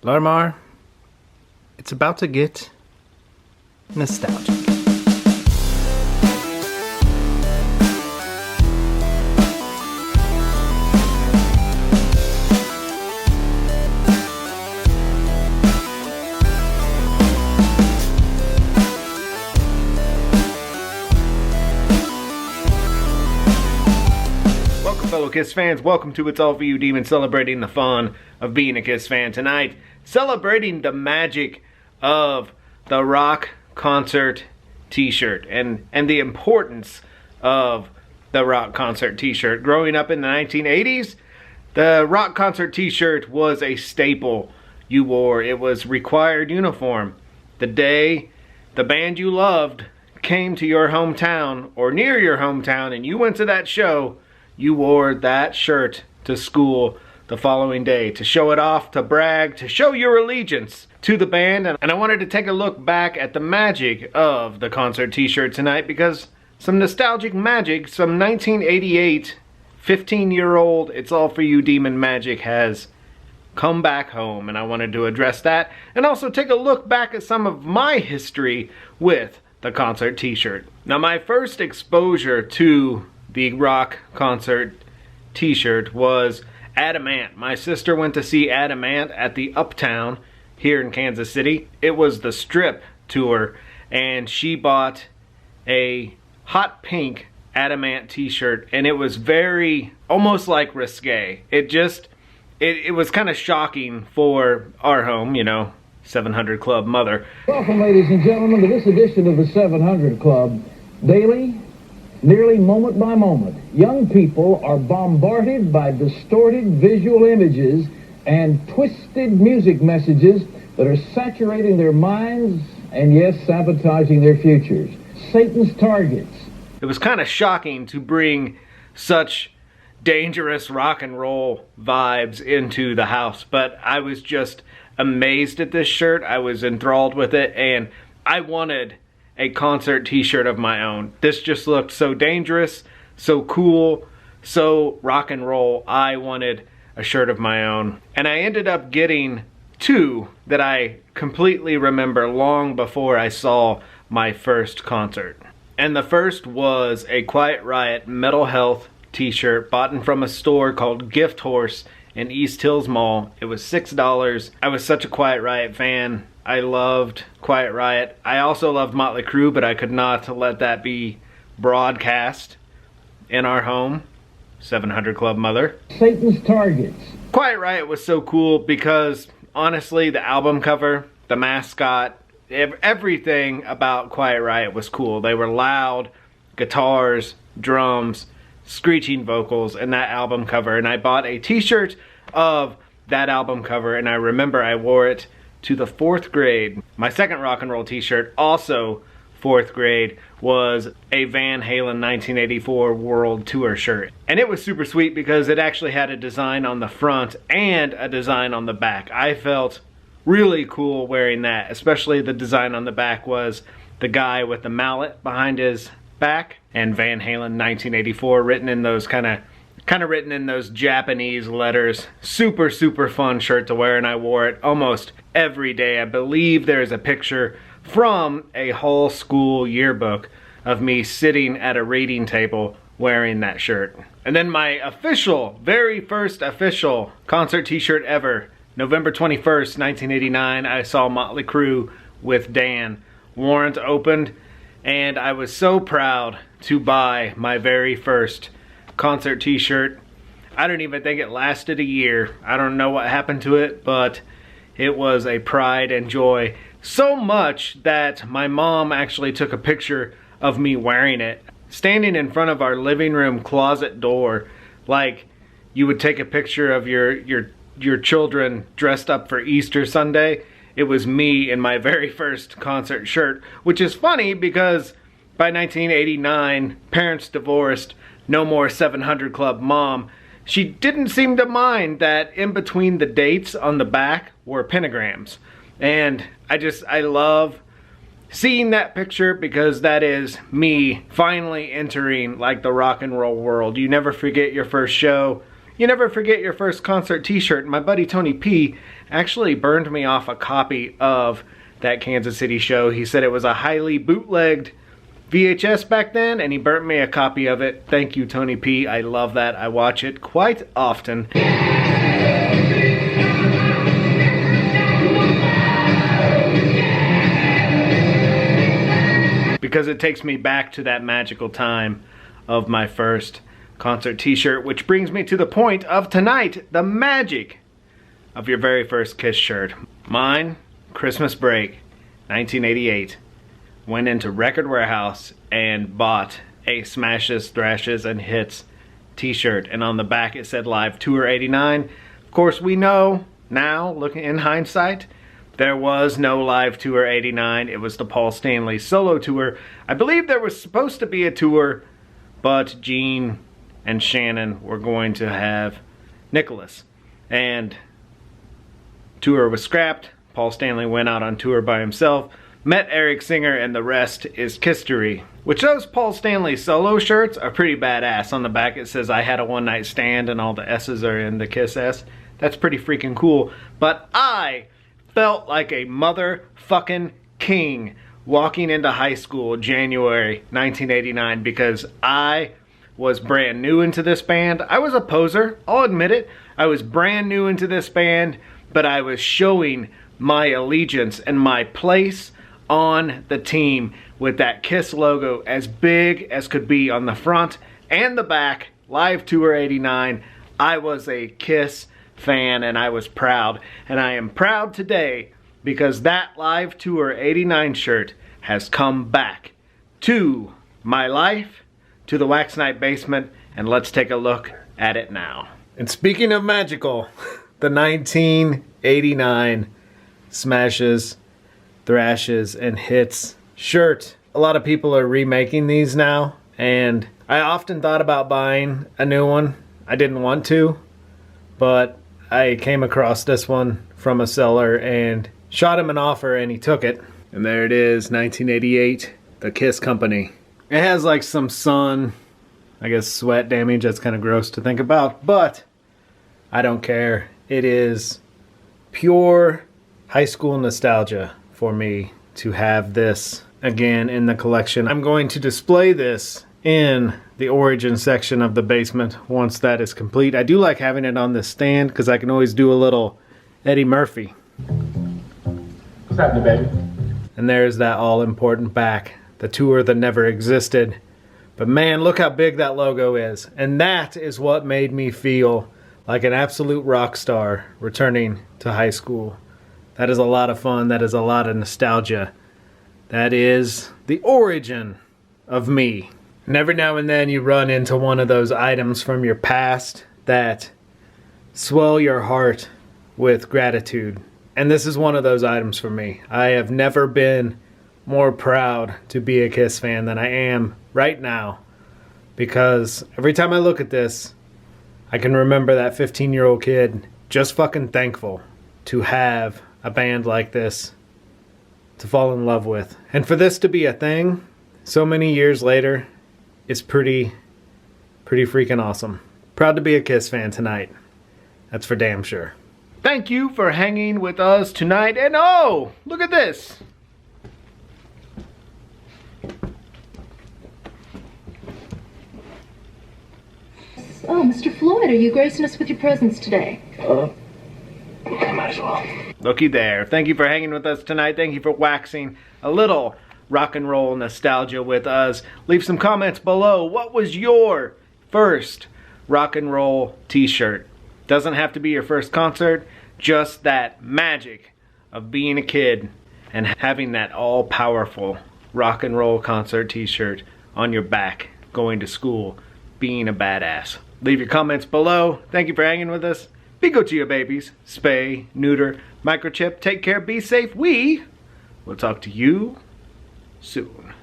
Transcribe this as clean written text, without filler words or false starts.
Larmar, it's about to get nostalgic. Fellow Kiss fans, welcome to It's All For You Demon, celebrating the fun of being a Kiss fan tonight, celebrating the magic of the rock concert t-shirt and the importance of the rock concert t-shirt. Growing up in the 1980s, the rock concert t-shirt was a staple you wore. It was required uniform. The day the band you loved came to your hometown or near your hometown and you went to that show, you wore that shirt to school the following day to show it off, to brag, to show your allegiance to the band. And I wanted to take a look back at the magic of the concert t-shirt tonight, because some nostalgic magic, some 1988 15-year-old It's All For You Demon magic has come back home, and I wanted to address that and also take a look back at some of my history with the concert t-shirt. Now, my first exposure to the rock concert t-shirt was Adam Ant. My sister went to see Adam Ant at the Uptown here in Kansas City. It was the Strip tour, and she bought a hot pink Adam Ant t-shirt, and it was very, almost like risque. It was kind of shocking for our home, you know, 700 Club mother. Welcome, ladies and gentlemen, to this edition of the 700 Club. Daily, nearly moment by moment, young people are bombarded by distorted visual images and twisted music messages that are saturating their minds and, yes, sabotaging their futures. Satan's targets. It was kind of shocking to bring such dangerous rock and roll vibes into the house, but I was just amazed at this shirt. I was enthralled with it, and I wanted a concert t-shirt of my own. This just looked so dangerous, so cool, so rock and roll. I wanted a shirt of my own. And I ended up getting two that I completely remember long before I saw my first concert. And the first was a Quiet Riot Mental Health t-shirt bought from a store called Gift Horse in East Hills Mall. It was $6. I was such a Quiet Riot fan. I loved Quiet Riot. I also loved Motley Crue, but I could not let that be broadcast in our home. 700 Club mother. Satan's targets. Quiet Riot was so cool because, honestly, the album cover, the mascot, everything about Quiet Riot was cool. They were loud, guitars, drums, screeching vocals, and that album cover. And I bought a t-shirt of that album cover, and I remember I wore it to the 4th grade. My second rock and roll t-shirt, also 4th grade, was a Van Halen 1984 World Tour shirt. And it was super sweet because it actually had a design on the front and a design on the back. I felt really cool wearing that, especially the design on the back was the guy with the mallet behind his back, and Van Halen 1984 written in those kind of written in those Japanese letters. Super fun shirt to wear, and I wore it almost every day. I believe there's a picture from a Hall School yearbook of me sitting at a reading table wearing that shirt. And then my very first official concert t-shirt ever, November 21st, 1989, I saw Motley Crue with Dan. Warrant opened, and I was so proud to buy my very first concert t-shirt. I don't even think it lasted a year. I don't know what happened to it, but it was a pride and joy. So much that my mom actually took a picture of me wearing it, standing in front of our living room closet door, like you would take a picture of your children dressed up for Easter Sunday. It was me in my very first concert shirt, which is funny because by 1989, parents divorced, no more 700 Club mom. She didn't seem to mind that in between the dates on the back were pentagrams. And I love seeing that picture because that is me finally entering like the rock and roll world. You never forget your first show. You never forget your first concert t-shirt. My buddy Tony P actually burned me off a copy of that Kansas City show. He said it was a highly bootlegged VHS back then, and he burnt me a copy of it. Thank you, Tony P. I love that. I watch it quite often. Because it takes me back to that magical time of my first concert t-shirt, which brings me to the point of tonight, the magic of your very first Kiss shirt. Mine, Christmas break, 1988. Went into Record Warehouse and bought a Smashes, Thrashes, and Hits t-shirt, and on the back it said Live Tour 89. Of course, we know now, looking in hindsight, there was no Live Tour 89. It was the Paul Stanley solo tour. I believe there was supposed to be a tour, but Gene and Shannon were going to have Nicholas, and tour was scrapped. Paul Stanley went out on tour by himself, met Eric Singer, and the rest is history. Which those Paul Stanley solo shirts are pretty badass. On the back it says I had a one night stand and all the S's are in the Kiss S. That's pretty freaking cool. But I felt like a motherfucking king walking into high school January 1989 because I was brand new into this band. I was a poser, I'll admit it. I was brand new into this band, but I was showing my allegiance and my place on the team with that Kiss logo as big as could be on the front and the back. Live Tour 89. I was a Kiss fan and I was proud, and I am proud today because that Live Tour 89 shirt has come back to my life, to the Wax Night basement, and let's take a look at it now. And speaking of magical, the 1989 Smashes, Thrashes, and Hits shirt. A lot of people are remaking these now, and I often thought about buying a new one. I didn't want to, but I came across this one from a seller and shot him an offer, and he took it. And there it is, 1988, the Kiss Company. It has like some sun, I guess sweat damage. That's kind of gross to think about, but I don't care. It is pure high school nostalgia for me to have this again in the collection. I'm going to display this in the origin section of the basement once that is complete. I do like having it on this stand because I can always do a little Eddie Murphy. What's happening, baby? And there's that all-important back, the tour that never existed. But man, look how big that logo is. And that is what made me feel like an absolute rock star returning to high school. That is a lot of fun. That is a lot of nostalgia. That is the origin of me. And every now and then you run into one of those items from your past that swell your heart with gratitude. And this is one of those items for me. I have never been more proud to be a Kiss fan than I am right now. Because every time I look at this, I can remember that 15-year-old kid just fucking thankful to have a band like this to fall in love with. And for this to be a thing so many years later, it's pretty freaking awesome. Proud to be a Kiss fan tonight. That's for damn sure. Thank you for hanging with us tonight. And oh, look at this. Oh, Mr. Floyd, are you gracing us with your presence today? Might as well. Looky there. Thank you for hanging with us tonight. Thank you for waxing a little rock and roll nostalgia with us. Leave some comments below. What was your first rock and roll t-shirt? Doesn't have to be your first concert. Just that magic of being a kid and having that all-powerful rock and roll concert t-shirt on your back going to school, being a badass. Leave your comments below. Thank you for hanging with us. Be good to your babies. Spay, neuter, microchip. Take care. Be safe. We will talk to you soon.